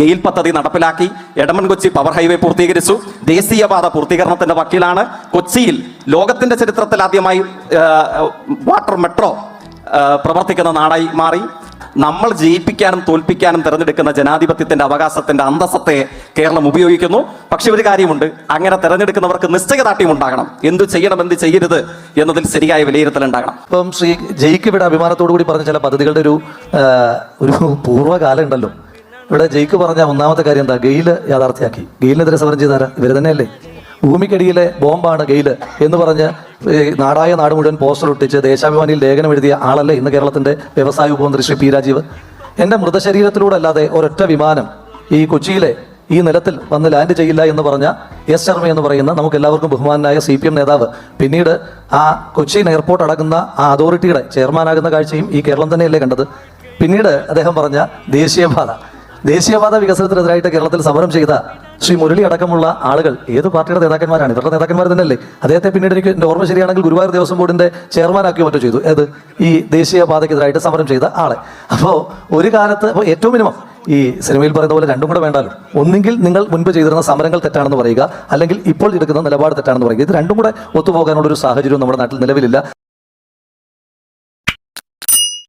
ഗെയിൽ പദ്ധതി നടപ്പിലാക്കി. Edamon Kochi power highway പൂർത്തീകരിച്ചു. ദേശീയപാത പൂർത്തീകരണത്തിന്റെ വക്കീലാണ്. കൊച്ചിയിൽ ലോകത്തിന്റെ ചരിത്രത്തിൽ ആദ്യമായി വാട്ടർ മെട്രോ പ്രവർത്തിക്കുന്ന നാടായി മാറി. നമ്മൾ ജയിപ്പിക്കാനും തോൽപ്പിക്കാനും തെരഞ്ഞെടുക്കുന്ന ജനാധിപത്യത്തിന്റെ അവകാശത്തിന്റെ അന്തസ്സത്തെ കേരളം ഉപയോഗിക്കുന്നു. പക്ഷെ ഒരു കാര്യമുണ്ട്, അങ്ങനെ തെരഞ്ഞെടുക്കുന്നവർക്ക് നിശ്ചയദാർഢ്യം ഉണ്ടാകണം. എന്തു ചെയ്യണം, എന്ത് ചെയ്യരുത് എന്നതിൽ ശരിയായ വിലയിരുത്തൽ ഉണ്ടാകണം. ഇപ്പം ശ്രീ ജയിക്ക് ഇവിടെ അഭിമാനത്തോടു കൂടി പറഞ്ഞ ചില പദ്ധതികളുടെ ഒരു പൂർവ്വകാലം ഉണ്ടല്ലോ. ഇവിടെ ജയിക്ക് പറഞ്ഞ ഒന്നാമത്തെ കാര്യം എന്താ? ഗെയില് യാഥാർത്ഥ്യമാക്കി. ഗെയിലിനെതിരെ സമരം ചെയ്താരാ? ഇവർ തന്നെയല്ലേ. ഭൂമിക്കടിയിലെ ബോംബാണ് ഗെയില് എന്ന് പറഞ്ഞ് നാടായ നാട് മുഴുവൻ പോസ്റ്റർ ഒട്ടിച്ച് ദേശാഭിമാനിയിൽ ലേഖനം എഴുതിയ ആളല്ലേ ഇന്ന് കേരളത്തിന്റെ വ്യവസായ ഉപമന്ത്രി ശ്രീ പി രാജീവ്. എൻ്റെ മൃതശരീരത്തിലൂടെ അല്ലാതെ ഒരൊറ്റ വിമാനം ഈ കൊച്ചിയിലെ ഈ നിലത്തിൽ വന്ന് ലാൻഡ് ചെയ്യില്ല എന്ന് പറഞ്ഞ എസ് ശർമ്മ എന്ന് പറയുന്ന നമുക്ക് എല്ലാവർക്കും ബഹുമാനായ CPM നേതാവ് പിന്നീട് ആ കൊച്ചിൻ എയർപോർട്ട് അടങ്ങുന്ന ആ അതോറിറ്റിയുടെ ചെയർമാനാകുന്ന കാഴ്ചയും ഈ കേരളം തന്നെയല്ലേ കണ്ടത്. പിന്നീട് അദ്ദേഹം പറഞ്ഞ ദേശീയപാത വികസനത്തിനെതിരായിട്ട് കേരളത്തിൽ സമരം ചെയ്ത ശ്രീ മുരളി അടക്കമുള്ള ആളുകൾ ഏത് പാർട്ടിയുടെ നേതാക്കന്മാരാണ്? ഇവരുടെ നേതാക്കന്മാർ തന്നെയല്ലേ. അദ്ദേഹത്തെ പിന്നീട് എൻ്റെ ഓർമ്മ ശരിയാണെങ്കിൽ ഗുരുവായൂർ ദേവസ്വം ബോർഡിന്റെ ചെയർമാനാക്കുകയോ മറ്റോ ചെയ്തു. ഏത്? ഈ ദേശീയപാതയ്ക്കെതിരായിട്ട് സമരം ചെയ്ത ആളെ. അപ്പോൾ ഒരു കാലത്ത് ഏറ്റവും മിനിമം ഈ സിനിമയിൽ പറയുന്ന പോലെ രണ്ടും കൂടെ വേണ്ടാലും. ഒന്നെങ്കിൽ നിങ്ങൾ മുൻപ് ചെയ്തിരുന്ന സമരങ്ങൾ തെറ്റാണെന്ന് പറയുക, അല്ലെങ്കിൽ ഇപ്പോൾ എടുക്കുന്ന നിലപാട് തെറ്റാണെന്ന് പറയുക. ഇത് രണ്ടും കൂടെ ഒത്തുപോകാനുള്ള ഒരു സാഹചര്യവും നമ്മുടെ നാട്ടിൽ നിലവിലില്ല.